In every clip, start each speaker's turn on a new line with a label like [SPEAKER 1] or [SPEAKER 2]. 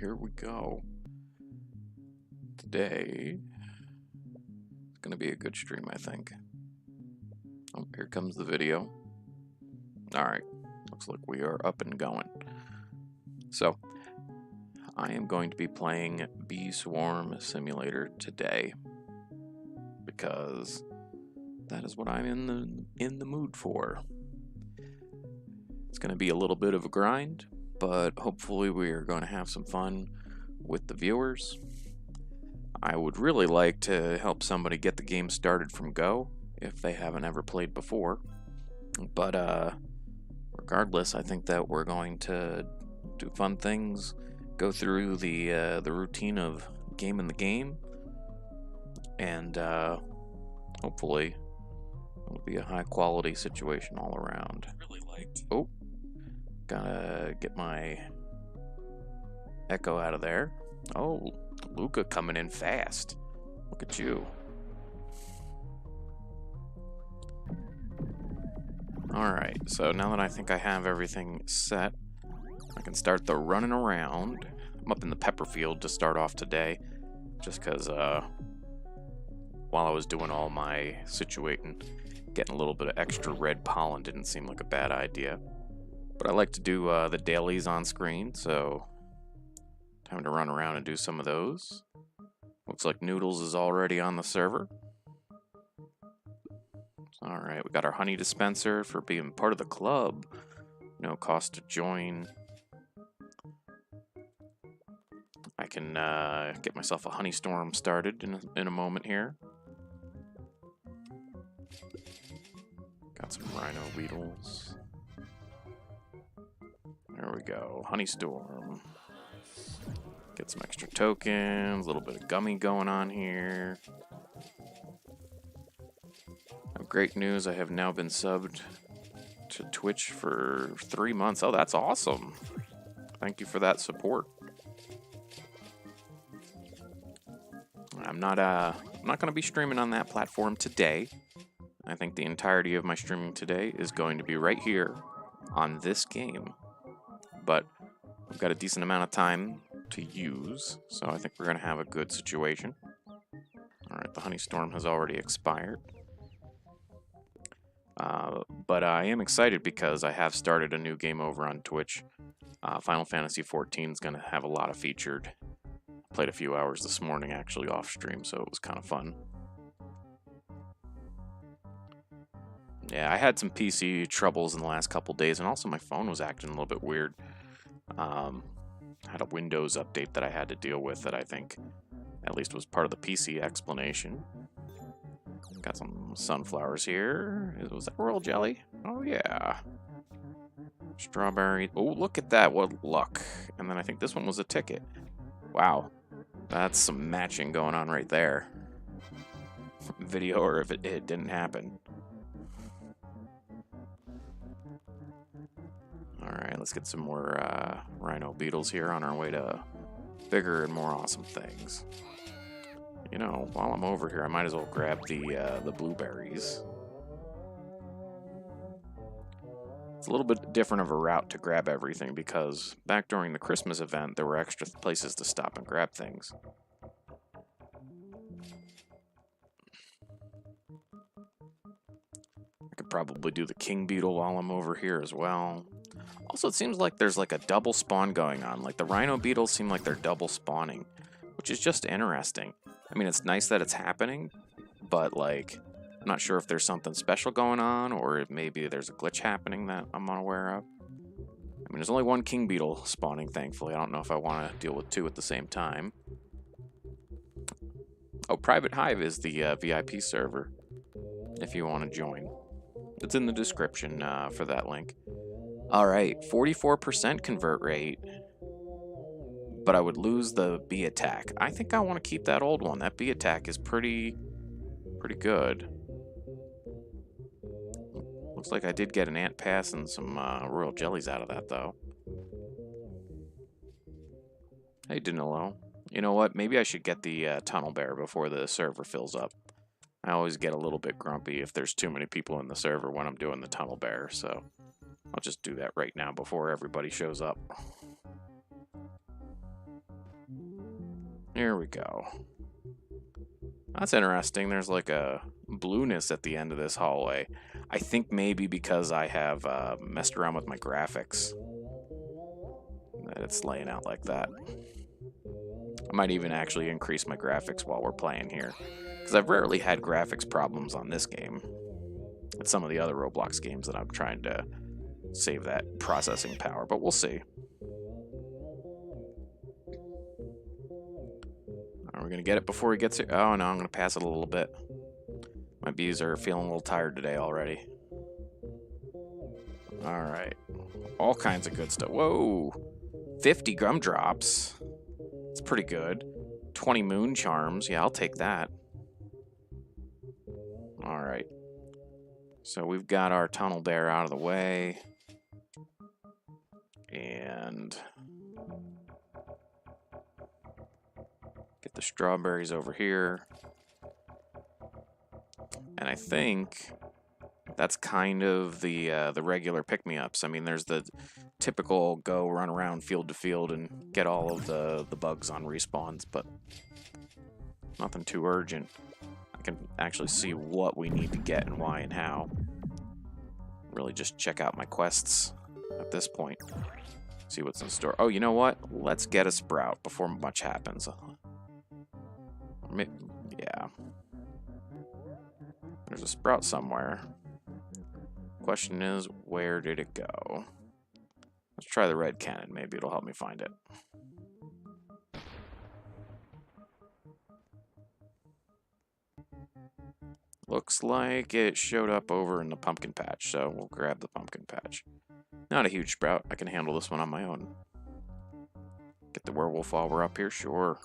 [SPEAKER 1] here we go. Today, it's going to be a good stream, I think. Oh, here comes the video. Alright, looks like we are up and going. So, I am going to be playing BeeSwarm Simulator today, because that is what I'm in the mood for. It's going to be a little bit of a grind, but hopefully we are going to have some fun with the viewers. I would really like to help somebody get the game started from Go if they haven't ever played before. But regardless, I think that we're going to do fun things, go through the routine of gaming the game, and hopefully it'll be a high quality situation all around. Oh, gotta get my echo out of there. Oh, Luca coming in fast. Look at you. Alright, so now that I think I have everything set, I can start the running around. I'm up in the pepper field to start off today, just because while I was doing all my situating, getting a little bit of extra red pollen didn't seem like a bad idea. But I like to do the dailies on screen, so time to run around and do some of those. Looks like Noodles is already on the server. Alright, we got our honey dispenser for being part of the club. No cost to join. I can get myself a honey storm started in a moment here. Got some rhino beetles. There we go, honey storm. Get some extra tokens, a little bit of gummy going on here. Great news, I have now been subbed to Twitch for 3 months. Oh, that's awesome. Thank you for that support. I'm not going to be streaming on that platform today. I think the entirety of my streaming today is going to be right here on this game. But I've got a decent amount of time to use, so I think we're going to have a good situation. Alright, the honey storm has already expired. But I am excited because I have started a new game over on Twitch. Final Fantasy XIV is going to have a lot of featured. Played a few hours this morning actually off stream, so it was kind of fun. Yeah, I had some PC troubles in the last couple days, and also my phone was acting a little bit weird. Had a Windows update that I had to deal with that I think at least was part of the PC explanation. Got some sunflowers here. Was that royal jelly? Oh, yeah. Strawberry. Oh, look at that. What luck. And then I think this one was a ticket. Wow. That's some matching going on right there. Video or if it didn't happen. Alright, let's get some more rhino beetles here on our way to bigger and more awesome things. You know, while I'm over here, I might as well grab the blueberries. It's a little bit different of a route to grab everything because back during the Christmas event, there were extra places to stop and grab things. I could probably do the king beetle while I'm over here as well. Also, it seems like there's like a double spawn going on. Like the rhino beetles seem like they're double spawning, which is just interesting. I mean, it's nice that it's happening, but like, I'm not sure if there's something special going on or if maybe there's a glitch happening that I'm unaware of. I mean, there's only one king beetle spawning, thankfully. I don't know if I want to deal with two at the same time. Oh, privatehive is the VIP server, if you want to join. It's in the description for that link. Alright, 44% convert rate. But I would lose the bee attack. I think I want to keep that old one. That bee attack is pretty good. Looks like I did get an ant pass and some royal jellies out of that, though. Hey, Danilo. You know what? Maybe I should get the tunnel bear before the server fills up. I always get a little bit grumpy if there's too many people in the server when I'm doing the tunnel bear, so I'll just do that right now before everybody shows up. Here we go. That's interesting. There's like a blueness at the end of this hallway. I think maybe because I have messed around with my graphics that it's laying out like that. I might even actually increase my graphics while we're playing here, because I've rarely had graphics problems on this game. It's some of the other Roblox games that I'm trying to save that processing power, but we'll see. Are we going to get it before he gets here? Oh, no, I'm going to pass it a little bit. My bees are feeling a little tired today already. All right. All kinds of good stuff. Whoa. 50 gumdrops. It's pretty good. 20 moon charms. Yeah, I'll take that. All right. So we've got our tunnel there out of the way. And get the strawberries over here. And I think that's kind of the regular pick-me-ups. I mean, there's the typical go run around field to field and get all of the bugs on respawns, but nothing too urgent. I can actually see what we need to get and why and how. Really just check out my quests at this point. See what's in store. Oh, you know what? Let's get a sprout before much happens. Yeah. There's a sprout somewhere. Question is, where did it go? Let's try the red cannon. Maybe it'll help me find it. Looks like it showed up over in the pumpkin patch, so we'll grab the pumpkin patch. Not a huge sprout. I can handle this one on my own. Get the werewolf while we're up here? Sure.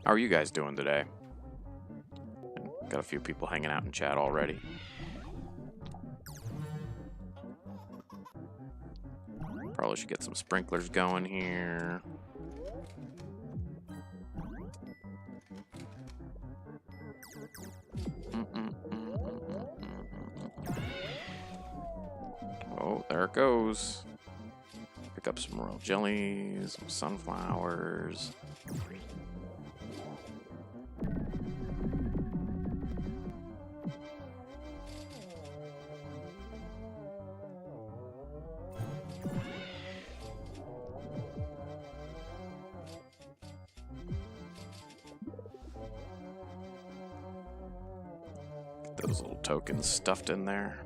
[SPEAKER 1] How are you guys doing today? Got a few people hanging out in chat already. Probably should get some sprinklers going here. Oh, there it goes. Pick up some royal jellies, some sunflowers. Those little tokens stuffed in there.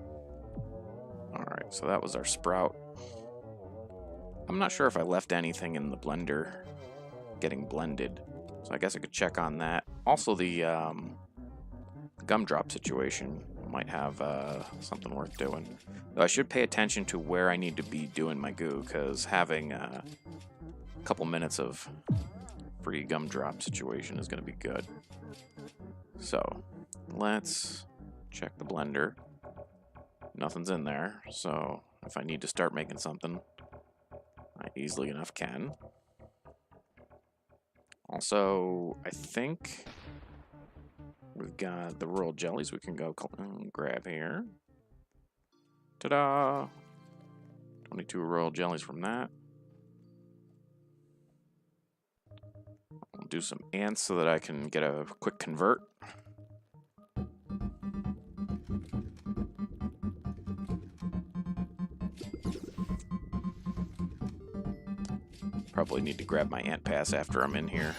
[SPEAKER 1] Alright, so that was our sprout. I'm not sure if I left anything in the blender getting blended, so I guess I could check on that. Also, the gumdrop situation might have something worth doing. Though I should pay attention to where I need to be doing my goo, because having a couple minutes of free gumdrop situation is going to be good. So, let's check the blender. Nothing's in there, so if I need to start making something, I easily enough can. Also, I think we've got the royal jellies we can go grab here. Ta-da! 22 royal jellies from that. I'll do some ants so that I can get a quick convert. Probably need to grab my ant pass after I'm in here,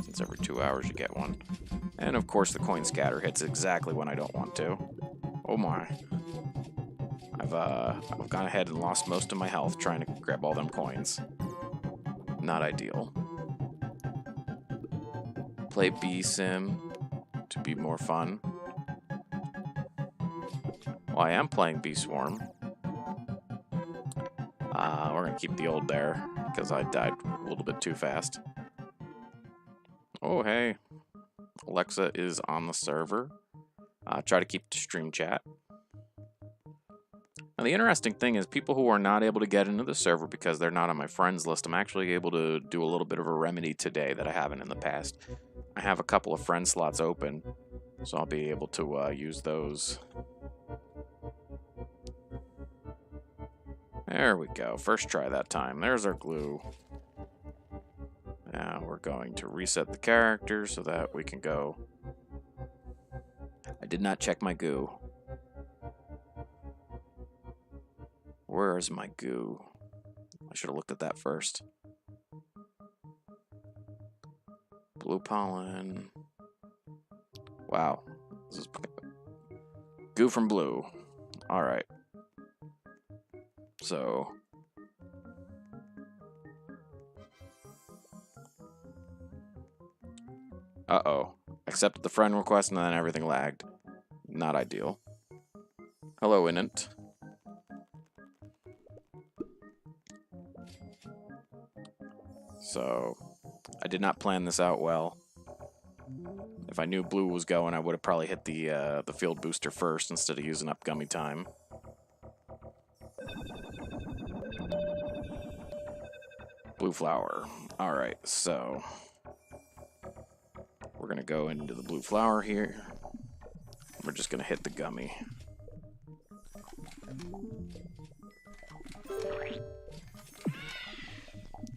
[SPEAKER 1] since every 2 hours you get one. And of course the coin scatter hits exactly when I don't want to. Oh my. I've gone ahead and lost most of my health trying to grab all them coins. Not ideal. Play BeeSim to be more fun. Well, I am playing BeeSwarm. We're going to keep the old there, because I died a little bit too fast. Oh, hey. Alexa is on the server. Try to keep the stream chat. Now, the interesting thing is people who are not able to get into the server because they're not on my friends list, I'm actually able to do a little bit of a remedy today that I haven't in the past. I have a couple of friend slots open, so I'll be able to use those. There we go. First try that time. There's our glue. Now we're going to reset the character so that we can go. I did not check my goo. Where is my goo? I should have looked at that first. Blue pollen. Wow. This is goo from blue. Alright. So. Uh-oh. Accepted the friend request and then everything lagged. Not ideal. Hello, Inant. So, I did not plan this out well. If I knew blue was going, I would have probably hit the field booster first instead of using up gummy time. Blue flower. Alright, so we're going to go into the blue flower here. We're just going to hit the gummy.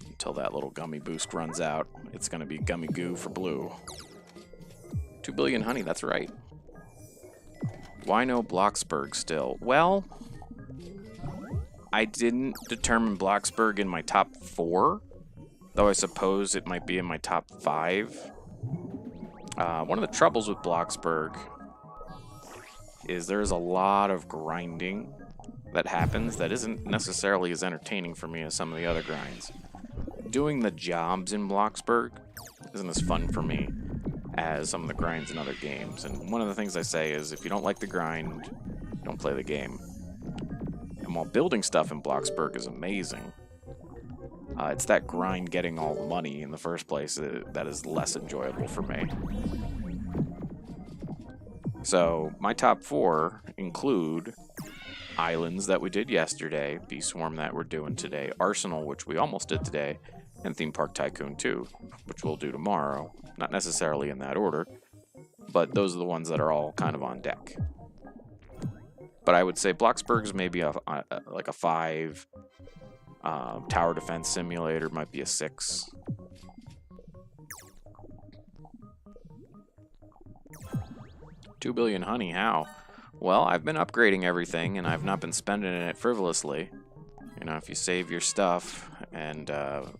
[SPEAKER 1] Until that little gummy boost runs out, it's going to be gummy goo for blue. 2 billion honey, that's right. Why no Bloxburg still? Well, I didn't determine Bloxburg in my top 4, though I suppose it might be in my top 5. One of the troubles with Bloxburg is there's a lot of grinding that happens that isn't necessarily as entertaining for me as some of the other grinds. Doing the jobs in Bloxburg isn't as fun for me as some of the grinds in other games. And one of the things I say is if you don't like the grind, don't play the game. And while building stuff in Bloxburg is amazing, it's that grind getting all the money in the first place that is less enjoyable for me. So my top 4 include Islands that we did yesterday, BeeSwarm that we're doing today, Arsenal, which we almost did today, and Theme Park Tycoon 2, which we'll do tomorrow. Not necessarily in that order, but those are the ones that are all kind of on deck. But I would say Bloxburg's maybe like a 5. Tower Defense Simulator might be a 6. $2 billion honey, how? Well, I've been upgrading everything, and I've not been spending it frivolously. You know, if you save your stuff and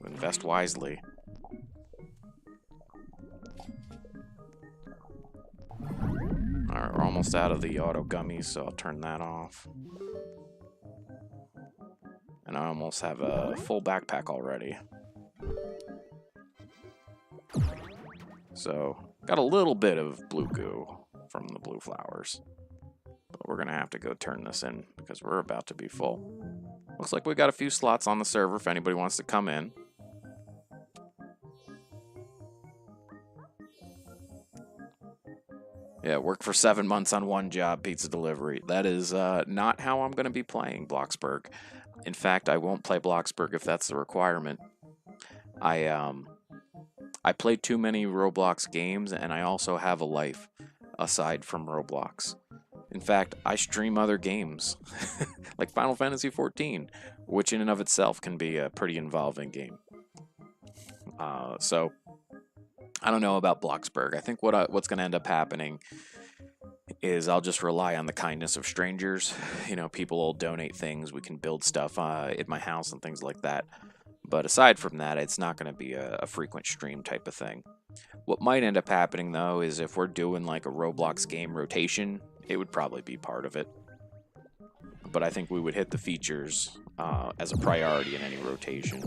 [SPEAKER 1] invest wisely. Alright, we're almost out of the auto gummies, so I'll turn that off. And I almost have a full backpack already. So, got a little bit of blue goo from the blue flowers. But we're going to have to go turn this in because we're about to be full. Looks like we got a few slots on the server if anybody wants to come in. Yeah, work for 7 months on one job, pizza delivery. That is not how I'm going to be playing Bloxburg. In fact, I won't play Bloxburg if that's the requirement. I play too many Roblox games, and I also have a life aside from Roblox. In fact, I stream other games, like Final Fantasy XIV, which in and of itself can be a pretty involving game. So, I don't know about Bloxburg. I think what's going to end up happening is I'll just rely on the kindness of strangers. You know, people will donate things. We can build stuff at my house and things like that. But aside from that, it's not going to be a frequent stream type of thing. What might end up happening, though, is if we're doing like a Roblox game rotation, it would probably be part of it. But I think we would hit the features as a priority in any rotation.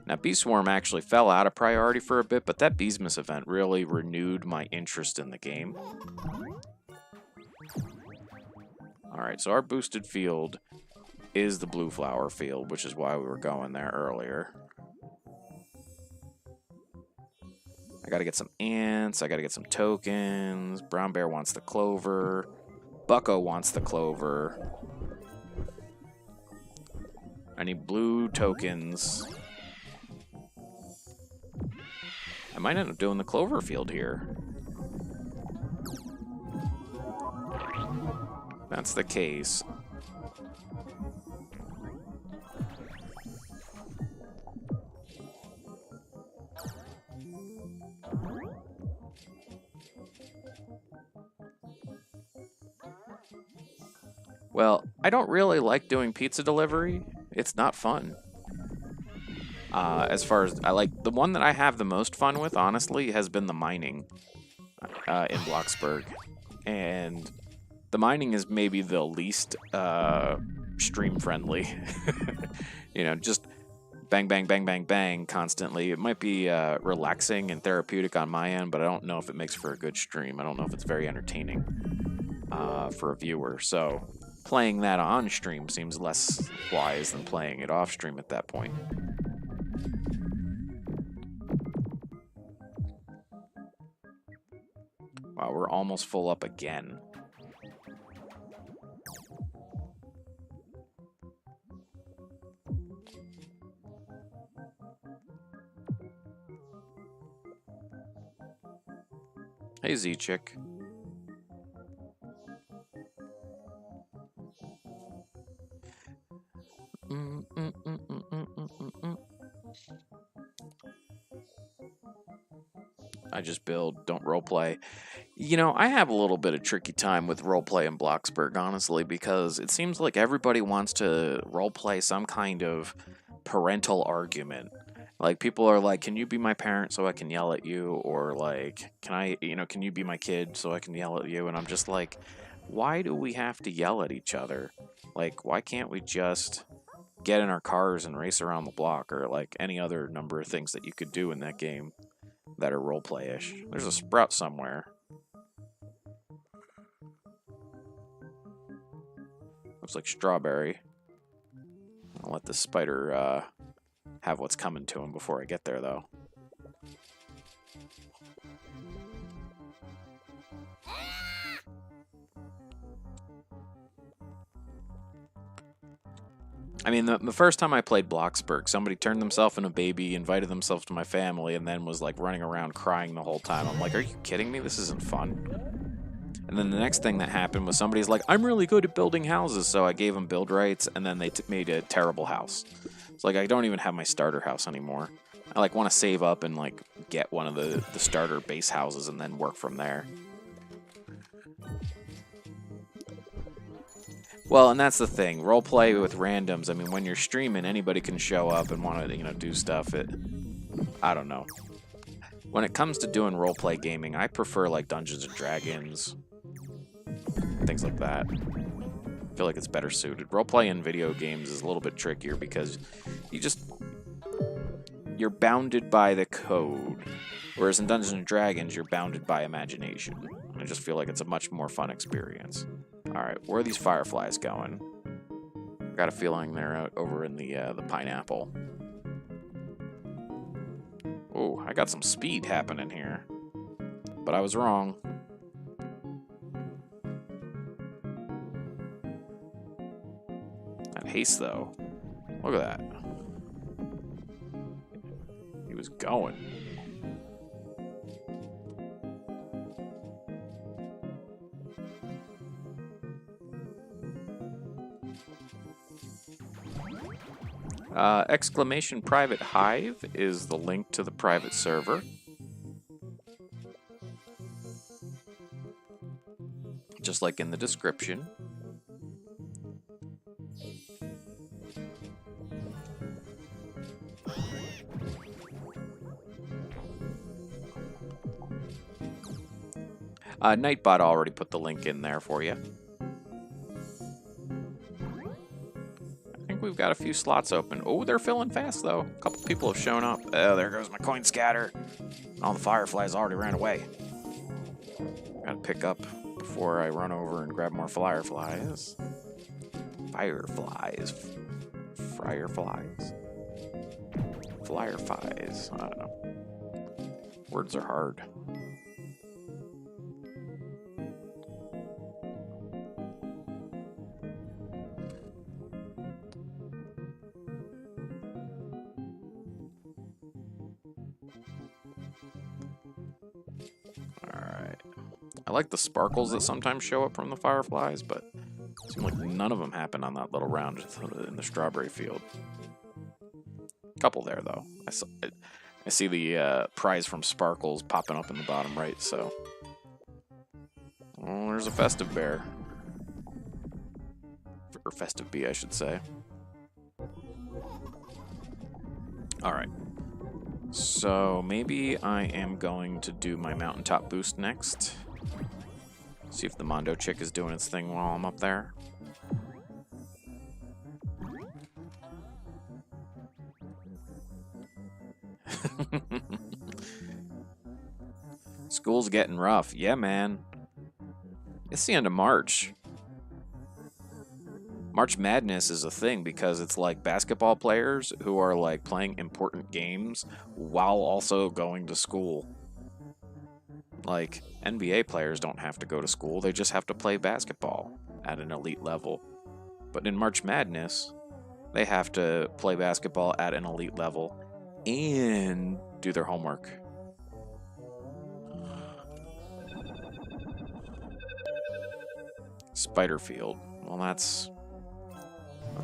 [SPEAKER 1] Now, BeeSwarm actually fell out of priority for a bit, but that Beesmas event really renewed my interest in the game. Alright, so our boosted field is the blue flower field, which is why we were going there earlier. I gotta get some ants, I gotta get some tokens. Brown Bear wants the clover. Bucko wants the clover. I need blue tokens. I might end up doing the clover field here. That's the case. Well, I don't really like doing pizza delivery. It's not fun. As far as I like, the one that I have the most fun with, honestly, has been the mining in Bloxburg. And the mining is maybe the least stream friendly. You know, just bang, bang, bang, bang, bang constantly. It might be relaxing and therapeutic on my end, but I don't know if it makes for a good stream. I don't know if it's very entertaining for a viewer. So playing that on stream seems less wise than playing it off stream at that point. Wow, we're almost full up again. Hey, Z-Chick. I just build, don't roleplay. You know, I have a little bit of tricky time with roleplay in Bloxburg, honestly, because it seems like everybody wants to roleplay some kind of parental argument. Like, people are like, can you be my parent so I can yell at you? Or like, can you be my kid so I can yell at you? And I'm just like, why do we have to yell at each other? Like, why can't we just get in our cars and race around the block, or like any other number of things that you could do in that game that are roleplay-ish? There's a sprout somewhere. Looks like strawberry. I'll let the spider have what's coming to him before I get there, though. I mean, the first time I played Bloxburg, somebody turned themselves into a baby, invited themselves to my family, and then was like running around crying the whole time. I'm like, are you kidding me? This isn't fun. And then the next thing that happened was somebody's like, I'm really good at building houses, so I gave them build rights, and then they made a terrible house. It's like, I don't even have my starter house anymore. I like want to save up and like get one of the starter base houses and then work from there. Well, and that's the thing. Roleplay with randoms. I mean, when you're streaming, anybody can show up and want to, do stuff. I don't know. When it comes to doing roleplay gaming, I prefer like Dungeons and Dragons, things like that. I feel like it's better suited. Roleplay in video games is a little bit trickier because you're bounded by the code, whereas in Dungeons and Dragons, you're bounded by imagination. I just feel like it's a much more fun experience. All right, where are these fireflies going? I got a feeling they're out over in the pineapple. Oh, I got some speed happening here, but I was wrong. That haste, though. Look at that. He was going. Exclamation private hive is the link to the private server. Just like in the description. Nightbot already put the link in there for you. I think we've got a few slots open. Oh, they're filling fast, though. A couple people have shown up. Oh, there goes my coin scatter. All the fireflies already ran away. Gotta pick up before I run over and grab more fireflies. Fireflies. Fireflies. Fireflies. I don't know. Words are hard. I like the sparkles that sometimes show up from the fireflies, but it seems like none of them happen on that little round in the strawberry field. Couple there, though. I see the prize from sparkles popping up in the bottom right, so... Oh, there's a festive bear. or Festive Bee, I should say. Alright. So maybe I am going to do my mountaintop boost next. See if the Mondo chick is doing its thing while I'm up there. School's getting rough. Yeah, man. It's the end of March. March Madness is a thing because it's like basketball players who are like playing important games while also going to school. Like NBA players don't have to go to school, they just have to play basketball at an elite level. But in March Madness, they have to play basketball at an elite level and do their homework. Spiderfield. Well, that's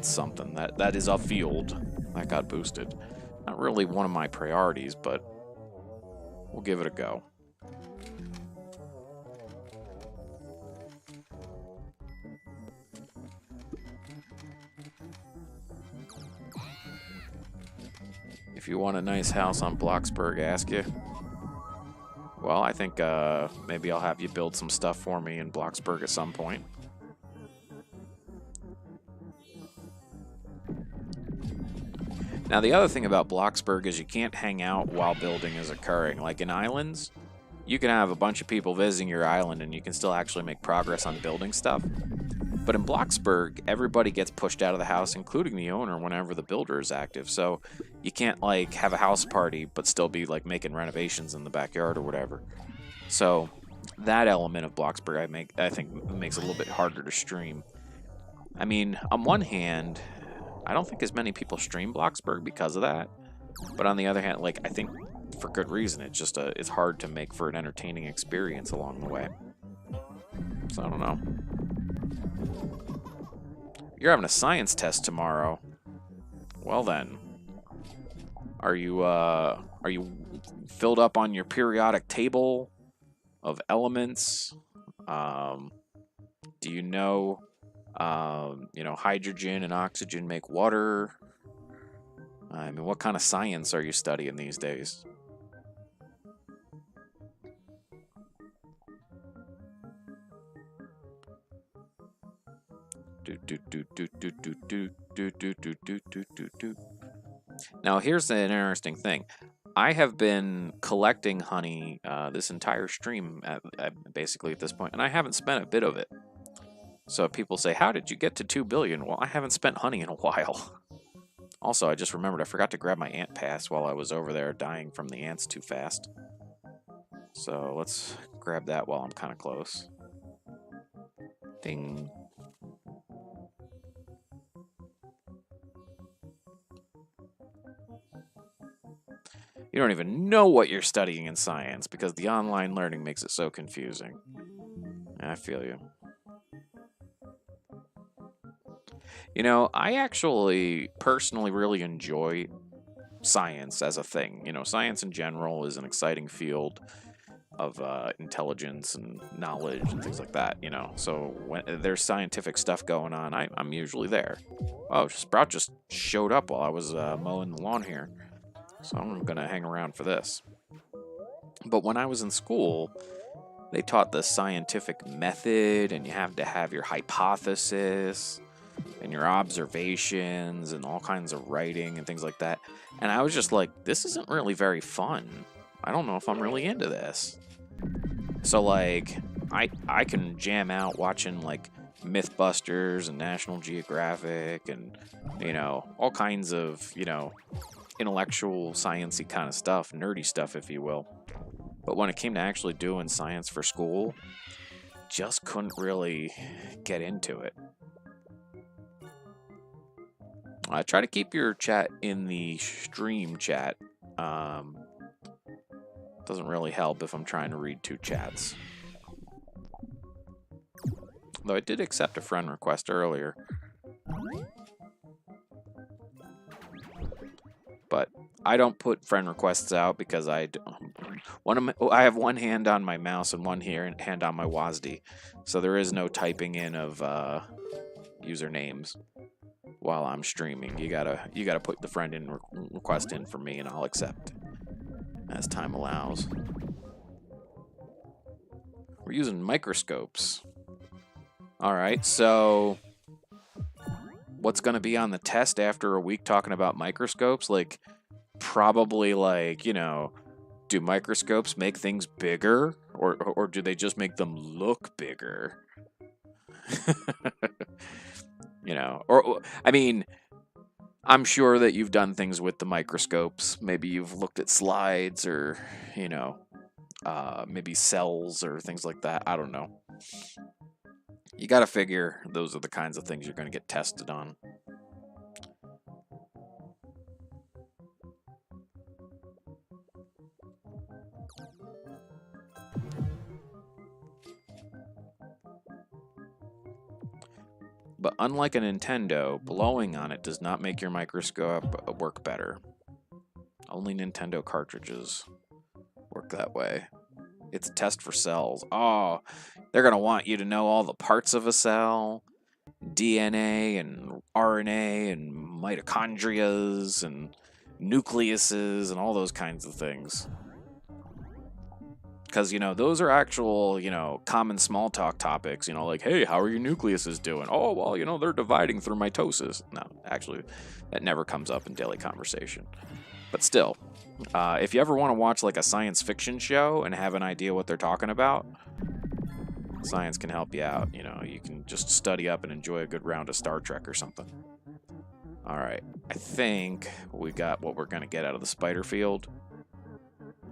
[SPEAKER 1] something. That is a field that got boosted. Not really one of my priorities, but we'll give it a go. If you want a nice house on Bloxburg, ask you. Well, I think maybe I'll have you build some stuff for me in Bloxburg at some point. Now, the other thing about Bloxburg is you can't hang out while building is occurring. Like in islands, you can have a bunch of people visiting your island and you can still actually make progress on building stuff. But in Bloxburg, everybody gets pushed out of the house, including the owner, whenever the builder is active. So you can't like have a house party but still be like making renovations in the backyard or whatever. So that element of Bloxburg I think makes it a little bit harder to stream. I mean, on one hand, I don't think as many people stream Bloxburg because of that. But on the other hand, like I think for good reason, it's just it's hard to make for an entertaining experience along the way. So I don't know. You're having a science test tomorrow. Well then, are you filled up on your periodic table of elements? Do you know, hydrogen and oxygen make water? I mean, what kind of science are you studying these days? Now, here's an interesting thing. I have been collecting honey this entire stream, basically at this point, and I haven't spent a bit of it. So people say, how did you get to 2 billion? Well, I haven't spent honey in a while. Also, I just remembered I forgot to grab my ant pass while I was over there dying from the ants too fast. So let's grab that while I'm kind of close. Ding. You don't even know what you're studying in science because the online learning makes it so confusing. I feel you. You know, I actually personally really enjoy science as a thing. You know, science in general is an exciting field of intelligence and knowledge and things like that, you know. So when there's scientific stuff going on, I'm usually there. Oh, Sprout just showed up while I was mowing the lawn here. So I'm going to hang around for this. But when I was in school, they taught the scientific method, and you have to have your hypothesis and your observations and all kinds of writing and things like that. And I was just like, this isn't really very fun. I don't know if I'm really into this. So like, I can jam out watching like Mythbusters and National Geographic and, you know, all kinds of, you know, intellectual, science-y kind of stuff, nerdy stuff, if you will. But when it came to actually doing science for school, just couldn't really get into it. Try to keep your chat in the stream chat. Doesn't really help if I'm trying to read two chats. Though I did accept a friend request earlier. But I don't put friend requests out because I have one hand on my mouse and one hand on my WASD. So there is no typing in of usernames while I'm streaming. You gotta put the friend in request in for me, and I'll accept as time allows. We're using microscopes. All right, so what's going to be on the test after a week talking about microscopes? Like, probably like, you know, do microscopes make things bigger, or do they just make them look bigger? You know, or I mean, I'm sure that you've done things with the microscopes. Maybe you've looked at slides, or, you know, maybe cells or things like that. I don't know. You got to figure those are the kinds of things you're going to get tested on. But unlike a Nintendo, blowing on it does not make your microscope work better. Only Nintendo cartridges work that way. It's a test for cells. Oh, they're going to want you to know all the parts of a cell. DNA and RNA and mitochondrias and nucleuses and all those kinds of things. Because, you know, those are actual, you know, common small talk topics. You know, like, hey, how are your nucleuses doing? Oh, well, you know, they're dividing through mitosis. No, actually, that never comes up in daily conversation. But still, if you ever want to watch like a science fiction show and have an idea what they're talking about, science can help you out. You know, you can just study up and enjoy a good round of Star Trek or something. All right, I think we got what we're going to get out of the spider field.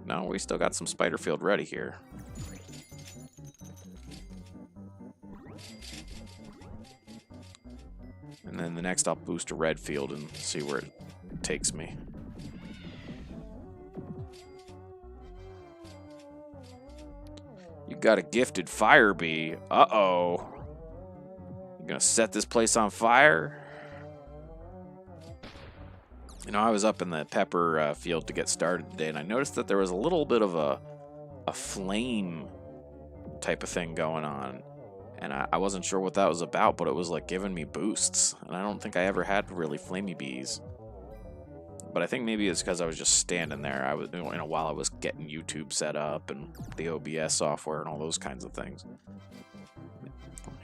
[SPEAKER 1] No, we still got some spider field ready here. And then the next I'll boost a red field and see where it takes me. You got a gifted fire bee. Uh-oh. You gonna set this place on fire? You know, I was up in the pepper field to get started today, and I noticed that there was a little bit of a flame type of thing going on. And I wasn't sure what that was about, but it was like giving me boosts. And I don't think I ever had really flamey bees. But I think maybe it's because I was just standing there. I was, you know, while I was getting YouTube set up and the OBS software and all those kinds of things.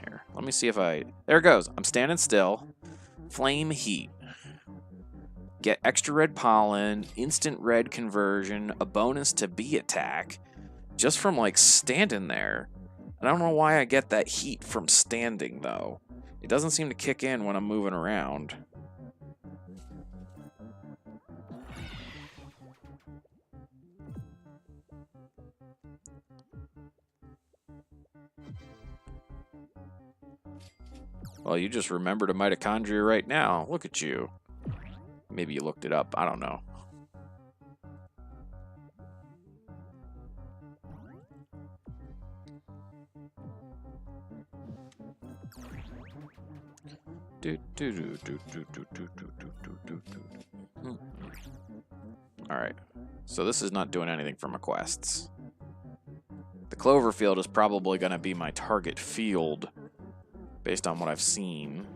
[SPEAKER 1] Here, let me see if I... There it goes. I'm standing still. Flame heat. Get extra red pollen, instant red conversion, a bonus to bee attack, just from like standing there. I don't know why I get that heat from standing though. It doesn't seem to kick in when I'm moving around. Well, you just remembered a mitochondria right now. Look at you. Maybe you looked it up. I don't know. Alright. So this is not doing anything for my quests. The clover field is probably going to be my target field based on what I've seen.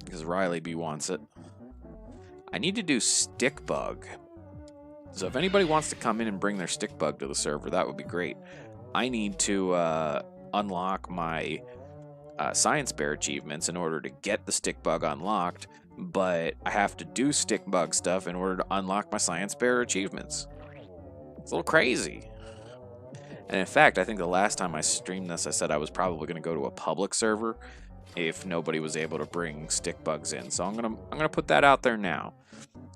[SPEAKER 1] Because Riley B wants it. I need to do stick bug. So if anybody wants to come in and bring their stick bug to the server, that would be great. I need to unlock my science bear achievements in order to get the stick bug unlocked, but I have to do stick bug stuff in order to unlock my science bear achievements. It's a little crazy. And in fact, I think the last time I streamed this, I said I was probably going to go to a public server if nobody was able to bring stick bugs in. So I'm gonna put that out there now.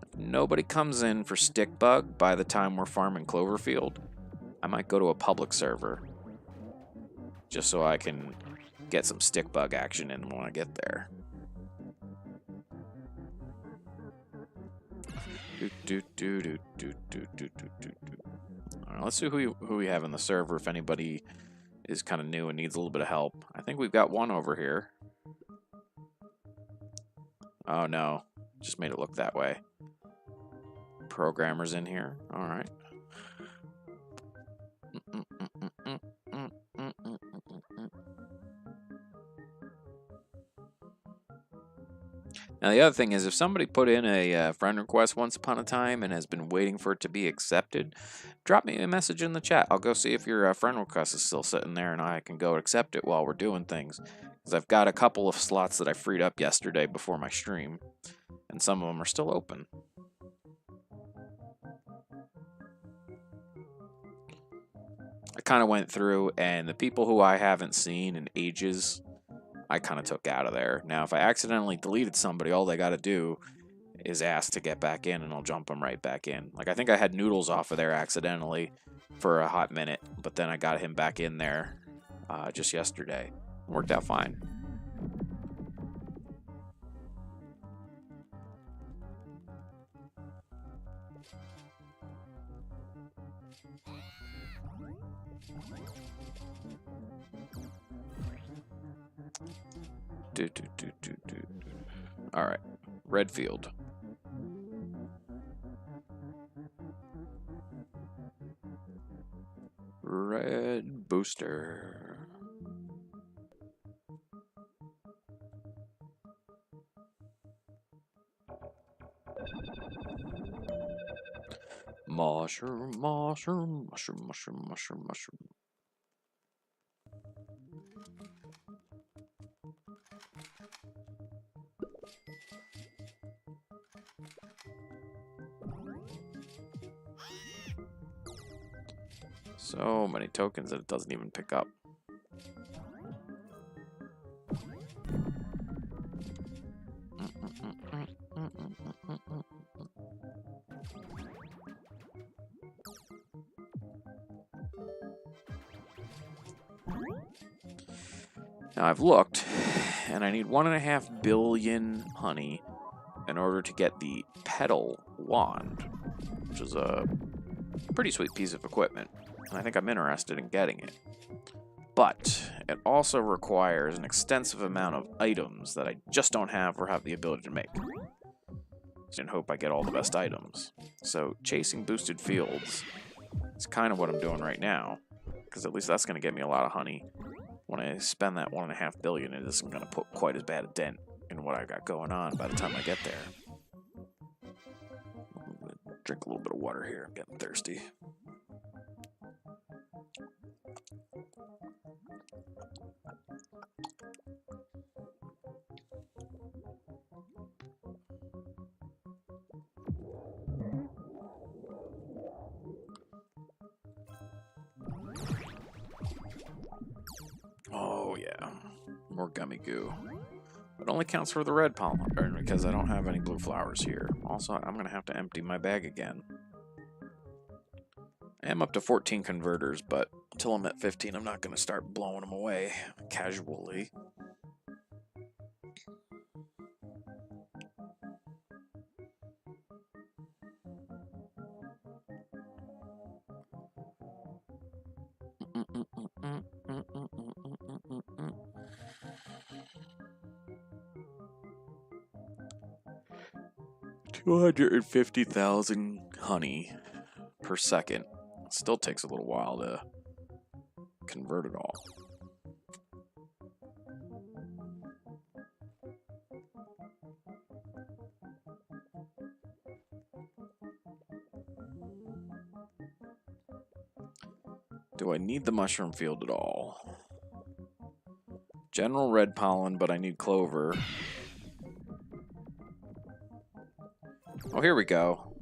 [SPEAKER 1] If nobody comes in for stick bug by the time we're farming Cloverfield, I might go to a public server just so I can get some stick bug action in when I get there. All right, let's see who we have in the server if anybody is kind of new and needs a little bit of help. I think we've got one over here. Oh no, just made it look that way. programmers in here. All right. Now, the other thing is, if somebody put in a friend request once upon a time and has been waiting for it to be accepted, drop me a message in the chat. I'll go see if your friend request is still sitting there, and I can go accept it while we're doing things. Because I've got a couple of slots that I freed up yesterday before my stream, and some of them are still open. I kind of went through, and the people who I haven't seen in ages, I kind of took out of there. Now, if I accidentally deleted somebody, all they got to do is ask to get back in, and I'll jump them right back in. Like, I think I had Noodles off of there accidentally for a hot minute, but then I got him back in there just yesterday. It worked out fine. All right, Redfield. Red booster. Mushroom, mushroom, mushroom, mushroom, mushroom, mushroom. So many tokens that it doesn't even pick up. Now I've looked, and I need 1.5 billion honey in order to get the petal wand, which is a pretty sweet piece of equipment, and I think I'm interested in getting it. But it also requires an extensive amount of items that I just don't have or have the ability to make. So in hope I get all the best items. So chasing boosted fields is kind of what I'm doing right now, because at least that's going to get me a lot of honey. When I spend that 1.5 billion, it isn't going to put quite as bad a dent in what I got going on by the time I get there. Drink a little bit of water here. I'm getting thirsty. Oh yeah, more gummy goo. It only counts for the red pollen because I don't have any blue flowers here. Also, I'm going to have to empty my bag again. I am up to 14 converters, but until I'm at 15, I'm not going to start blowing them away casually. $250,000 honey per second. Still takes a little while to convert it all. Do I need the mushroom field at all? General red pollen, but I need clover. Oh, here we go.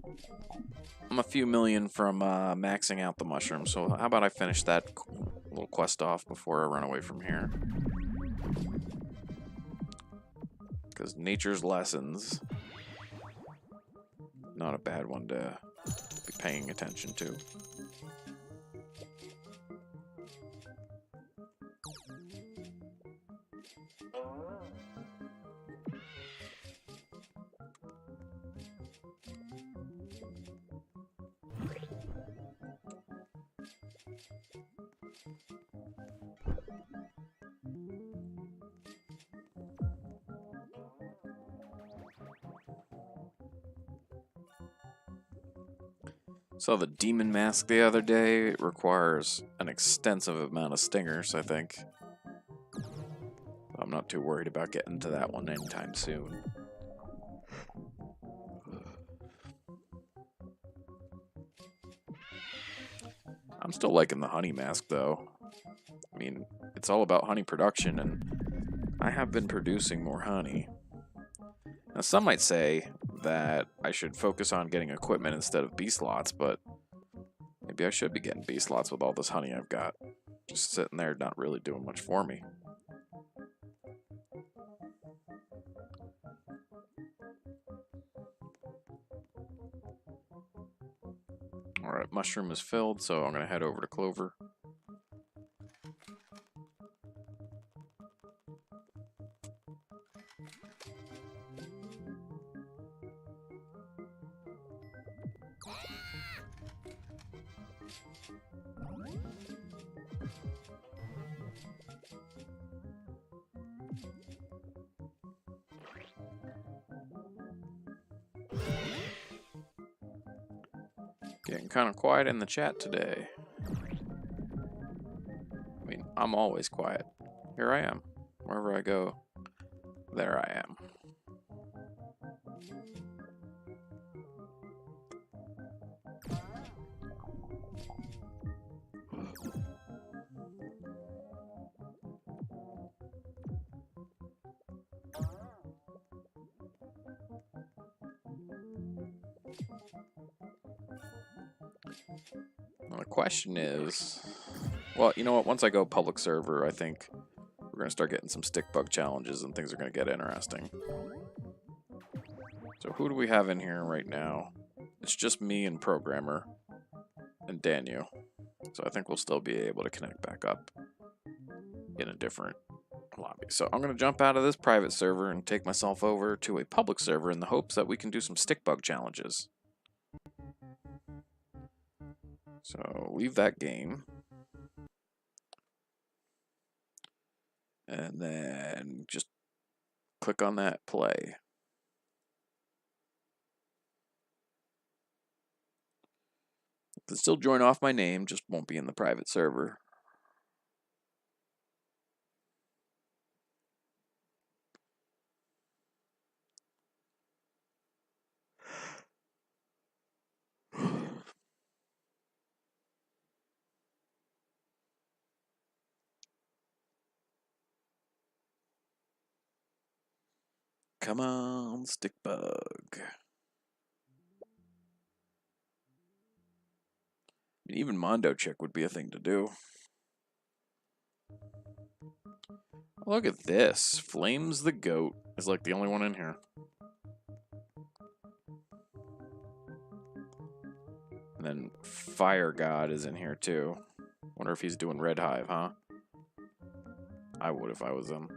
[SPEAKER 1] I'm a few million from maxing out the mushroom, so how about I finish that little quest off before I run away from here? Because nature's lessons, not a bad one to be paying attention to. Saw the demon mask the other day. It requires an extensive amount of stingers, I think. I'm not too worried about getting to that one anytime soon. I'm still liking the honey mask, though. I mean, it's all about honey production, and I have been producing more honey. Now, some might say that I should focus on getting equipment instead of bee slots, but maybe I should be getting bee slots with all this honey I've got. Just sitting there not really doing much for me. Alright, mushroom is filled, so I'm going to head over to Clover. Getting kind of quiet in the chat today. I mean, I'm always quiet. Here I am. Wherever I go, there I am. Well, the question is, well, you know what? Once I go public server, I think we're going to start getting some stick bug challenges and things are going to get interesting. So who do we have in here right now? It's just me and Programmer and Daniel. So I think we'll still be able to connect back up in a different lobby. So I'm going to jump out of this private server and take myself over to a public server in the hopes that we can do some stick bug challenges. So leave that game. And then just click on that play. You can still join off my name, just won't be in the private server. Come on, stick bug. I mean, even Mondo Chick would be a thing to do. Look at this. Flames the Goat is like the only one in here. And then Fire God is in here too. Wonder if he's doing Red Hive, huh? I would if I was him.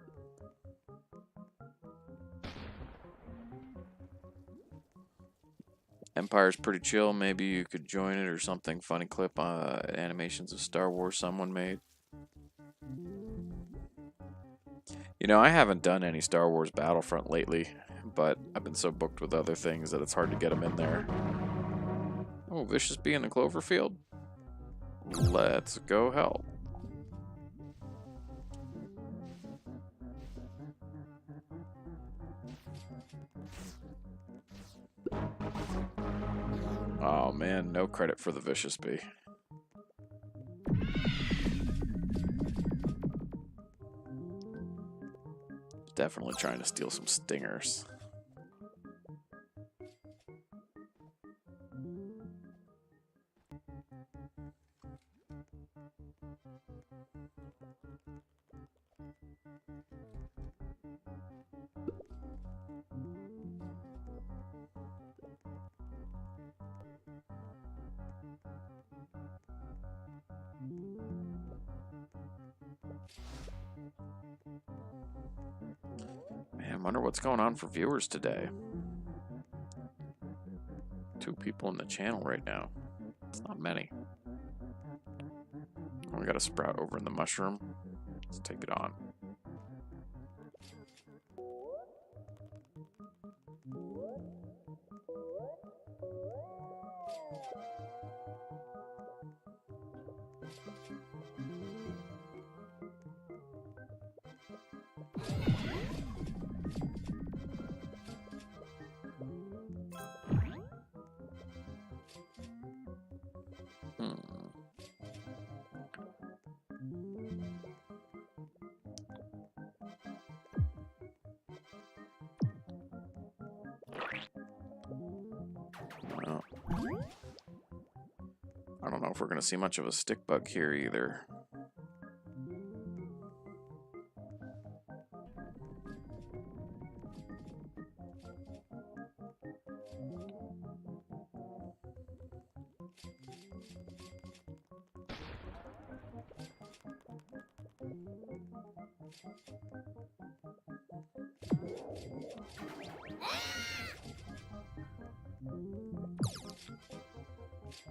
[SPEAKER 1] Empire's pretty chill. Maybe you could join it or something. Funny clip animations of Star Wars someone made. You know, I haven't done any Star Wars Battlefront lately, but I've been so booked with other things that it's hard to get them in there. Oh, Vicious Bee in the Cloverfield? Let's go help. Oh man, no credit for the Vicious Bee. Definitely trying to steal some stingers. Man, I wonder what's going on for viewers today. 2 people in the channel right now. It's not many. Oh, we got a sprout over in the mushroom. Let's take it on. Well, I don't know if we're going to see much of a stick bug here either.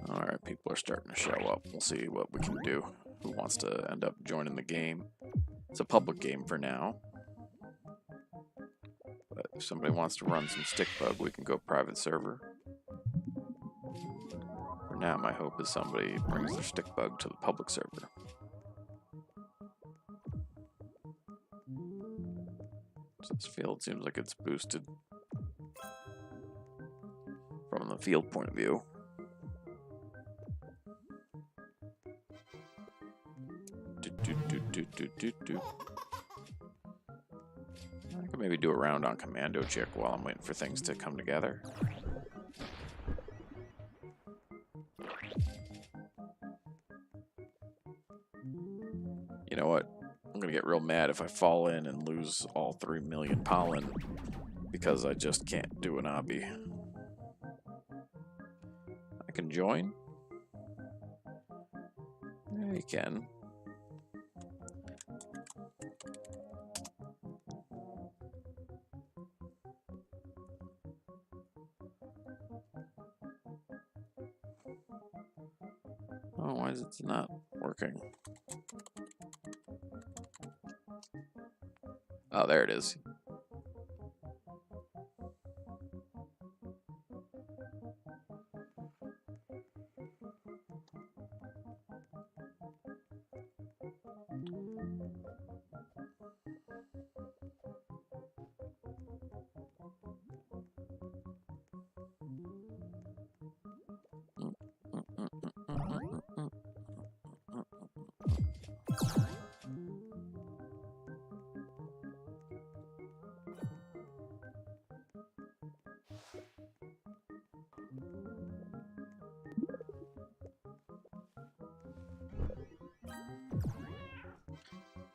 [SPEAKER 1] Alright, people are starting to show up. We'll see what we can do. Who wants to end up joining the game? It's a public game for now. But if somebody wants to run some stick bug, we can go private server. For now, my hope is somebody brings their stick bug to the public server. So this field seems like it's boosted from the field point of view. I could maybe do a round on commando check while I'm waiting for things to come together. You know what? I'm gonna get real mad if I fall in and lose all 3 million pollen because I just can't do an obby. I can join? Yeah, you can. Oh, why is it not working? Oh, there it is.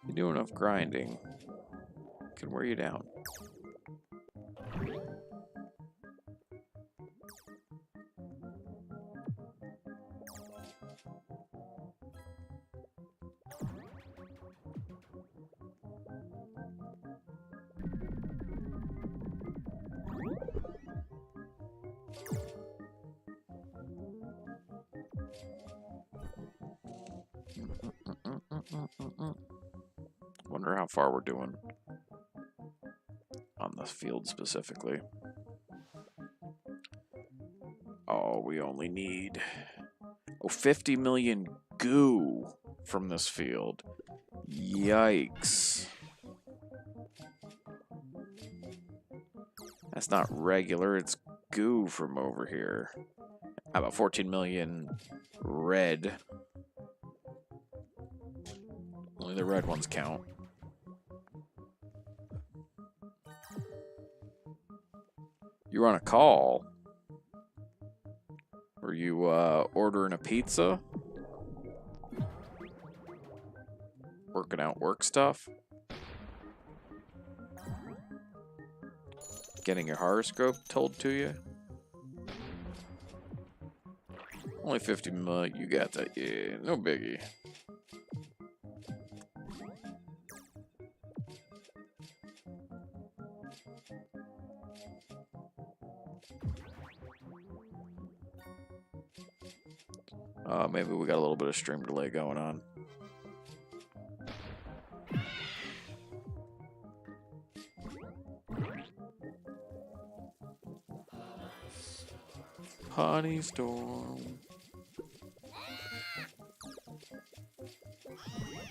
[SPEAKER 1] You do enough grinding, can wear you down. Wonder how far we're doing on this field specifically. Oh, we only need 50 million goo from this field. Yikes. That's not regular, it's goo from over here. How about 14 million red? Only the red ones count. You were on a call? Were you ordering a pizza? Working out work stuff? Getting your horoscope told to you? Only 50 million, you got that, yeah, no biggie. Maybe we got a little bit of stream delay going on. Honey Storm.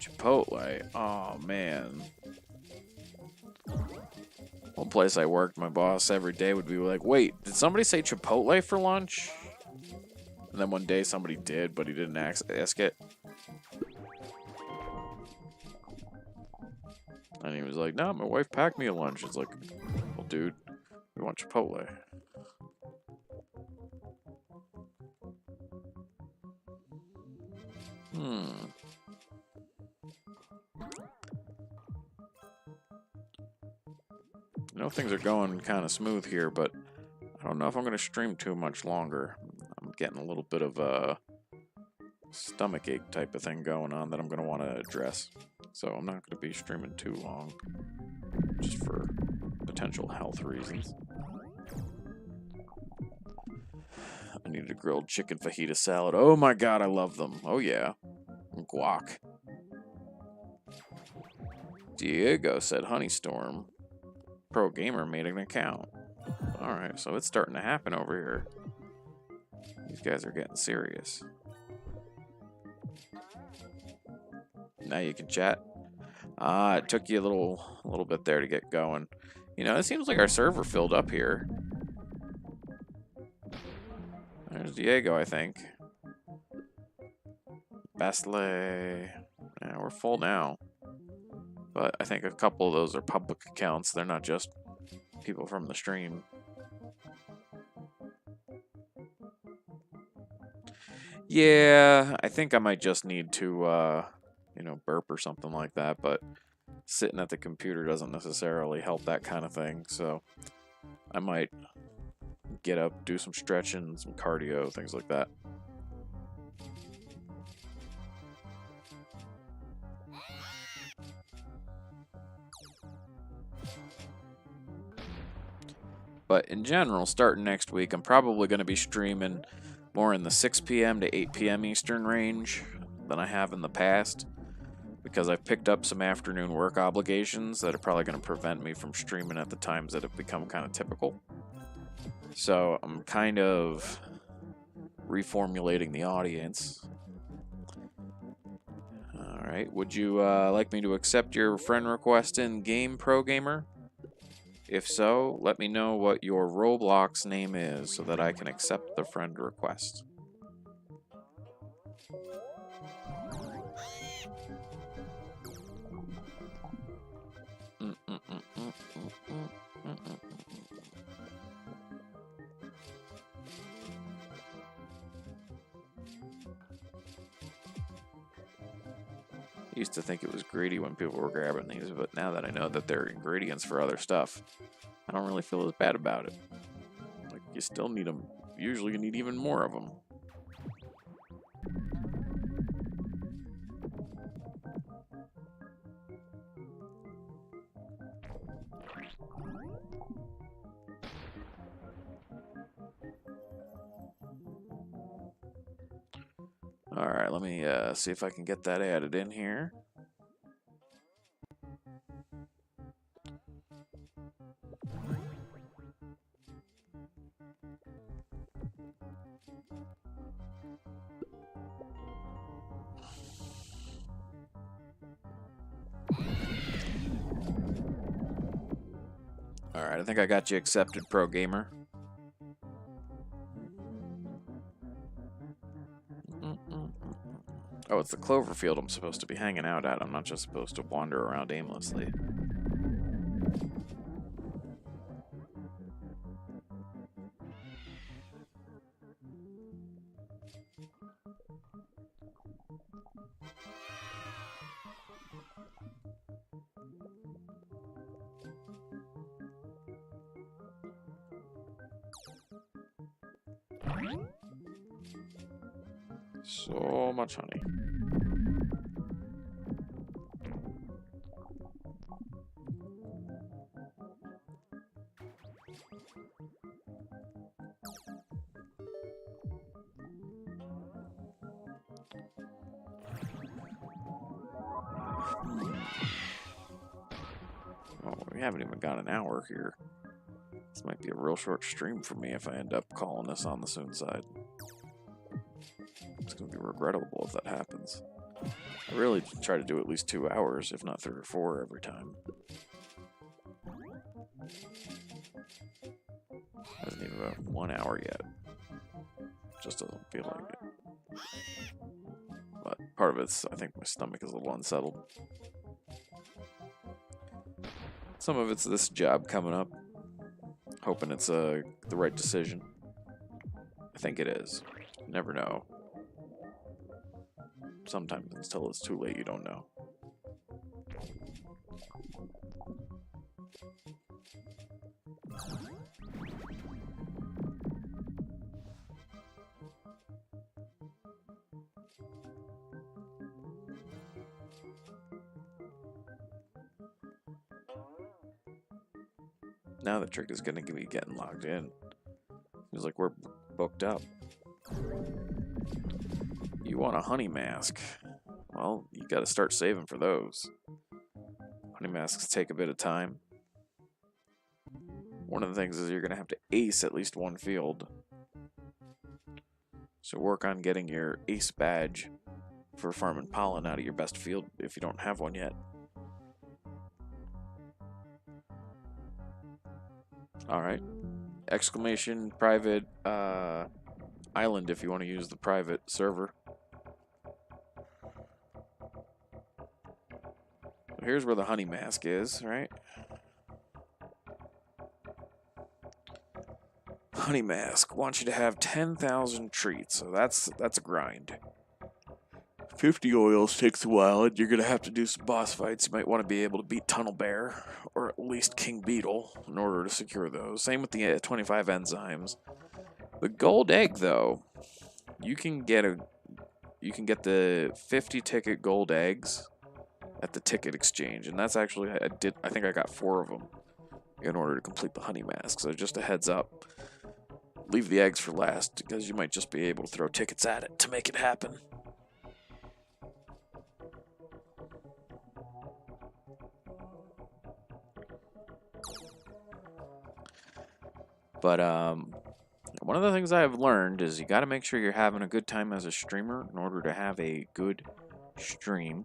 [SPEAKER 1] Chipotle. Oh, man. One place I worked, my boss every day would be like, wait, did somebody say Chipotle for lunch? And then one day somebody did, but he didn't ask it. And he was like, no, my wife packed me a lunch. It's like, well, dude, we want Chipotle. I know things are going kind of smooth here, but I don't know if I'm going to stream too much longer. I'm getting a little bit of a stomach ache type of thing going on that I'm going to want to address. So I'm not going to be streaming too long, just for potential health reasons. I need a grilled chicken fajita salad. Oh my god, I love them. Oh yeah. Guac. Diego said Honeystorm. Pro Gamer made an account. Alright, so it's starting to happen over here. These guys are getting serious. Now you can chat. It took you a little bit there to get going. You know, it seems like our server filled up here. There's Diego, I think. Bastley. Yeah, we're full now. But I think a couple of those are public accounts. They're not just people from the stream. Yeah, I think I might just need to, you know, burp or something like that. But sitting at the computer doesn't necessarily help that kind of thing. So I might get up, do some stretching, some cardio, things like that. But in general, starting next week, I'm probably going to be streaming more in the 6 p.m. to 8 p.m. Eastern range than I have in the past, because I've picked up some afternoon work obligations that are probably going to prevent me from streaming at the times that have become kind of typical. So I'm kind of reformulating the audience. Alright, would you like me to accept your friend request in Game Pro Gamer? If so, let me know what your Roblox name is so that I can accept the friend request. I used to think it was greedy when people were grabbing these, but now that I know that they're ingredients for other stuff, I don't really feel as bad about it. Like, you still need them. Usually you need even more of them. Alright, let me see if I can get that added in here. Alright, I think I got you accepted, Pro Gamer. Oh, it's the Cloverfield I'm supposed to be hanging out at. I'm not just supposed to wander around aimlessly. So much honey. Oh, we haven't even got an hour here. This might be a real short stream for me if I end up calling this on the soon side. It's going to be regrettable if that happens. I really try to do at least 2 hours, if not 3 or 4 every time. Hasn't even been 1 hour yet. Just doesn't feel like it. But part of it's, I think my stomach is a little unsettled. Some of it's this job coming up. Hoping it's the right decision. I think it is. You never know. Sometimes until it's too late, you don't know. Now the trick is going to be getting logged in. Feels like we're booked up. You want a honey mask? Well, you got to start saving for those. Honey masks take a bit of time. One of the things is you're going to have to ace at least one field. So work on getting your ace badge for farming pollen out of your best field if you don't have one yet. Alright. Exclamation private island if you want to use the private server. So here's where the honey mask is, right? Honey mask wants you to have 10,000 treats, so that's a grind. 50 oils takes a while, and you're going to have to do some boss fights. You might want to be able to beat Tunnel Bear, or at least King Beetle, in order to secure those. Same with the 25 enzymes. The gold egg, though, you can get the 50 ticket gold eggs at the ticket exchange, and that's actually, I think I got 4 of them in order to complete the honey mask, so just a heads up. Leave the eggs for last, because you might just be able to throw tickets at it to make it happen. But one of the things I have learned is you got to make sure you're having a good time as a streamer in order to have a good stream.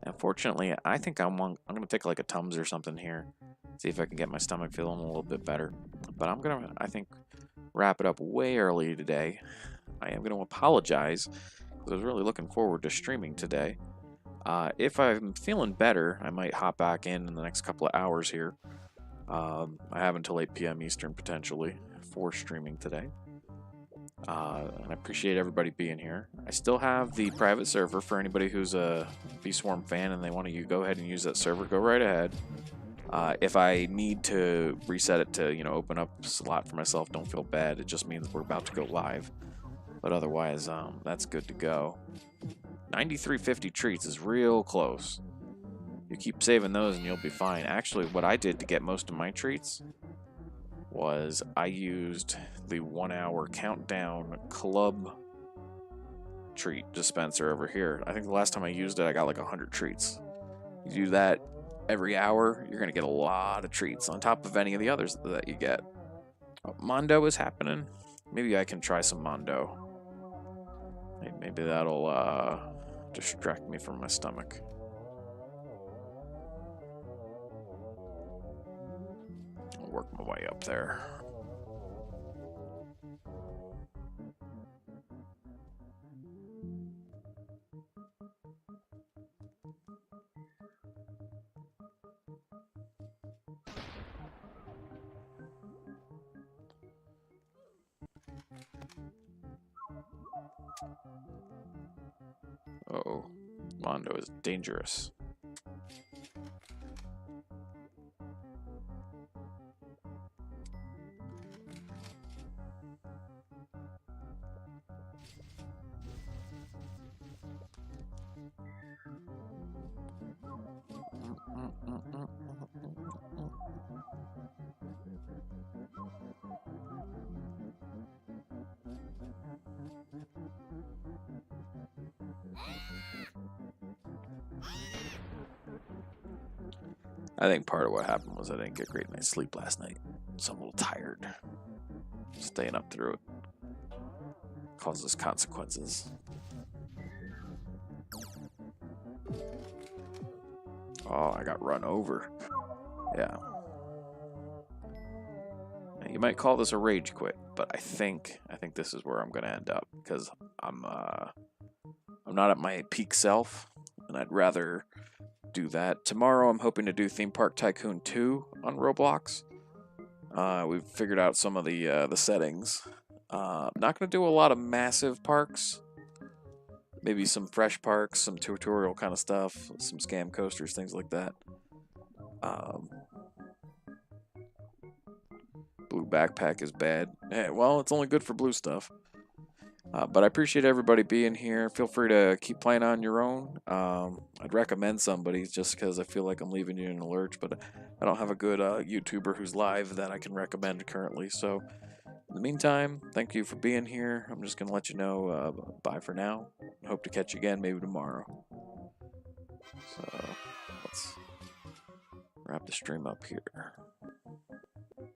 [SPEAKER 1] Unfortunately, I think I'm going to take like a Tums or something here, see if I can get my stomach feeling a little bit better. But I'm going to, I think, wrap it up way early today. I am going to apologize because I was really looking forward to streaming today. If I'm feeling better, I might hop back in the next couple of hours here. I have until 8 p.m. Eastern, potentially, for streaming today. And I appreciate everybody being here. I still have the private server for anybody who's a BeeSwarm fan and they want to go ahead and use that server, go right ahead. If I need to reset it to, open up a slot for myself, don't feel bad. It just means we're about to go live. But otherwise, that's good to go. 9350 treats is real close. You keep saving those and you'll be fine. Actually, what I did to get most of my treats was I used the 1 hour countdown club treat dispenser over here. I think the last time I used it, I got like 100 treats. You do that every hour, you're going to get a lot of treats on top of any of the others that you get. Mondo is happening. Maybe I can try some Mondo. Maybe that'll distract me from my stomach. I'll work my way up there. Uh-oh. Mondo is dangerous. I think part of what happened was I didn't get great night's sleep last night, so I'm a little tired. Staying up through it causes consequences. Oh, I got run over. Yeah. You might call this a rage quit, but I think this is where I'm gonna end up because I'm not at my peak self, and I'd rather do that. Tomorrow I'm hoping to do Theme Park Tycoon 2 on Roblox. We've figured out some of the settings. I'm not gonna do a lot of massive parks. Maybe some fresh parks, some tutorial kind of stuff, some scam coasters, things like that. Blue backpack is bad. Hey, well, it's only good for blue stuff. But I appreciate everybody being here. Feel free to keep playing on your own. I'd recommend somebody just because I feel like I'm leaving you in a lurch, but I don't have a good YouTuber who's live that I can recommend currently. So in the meantime, thank you for being here. I'm just going to let you know bye for now. Hope to catch you again maybe tomorrow. So let's wrap the stream up here.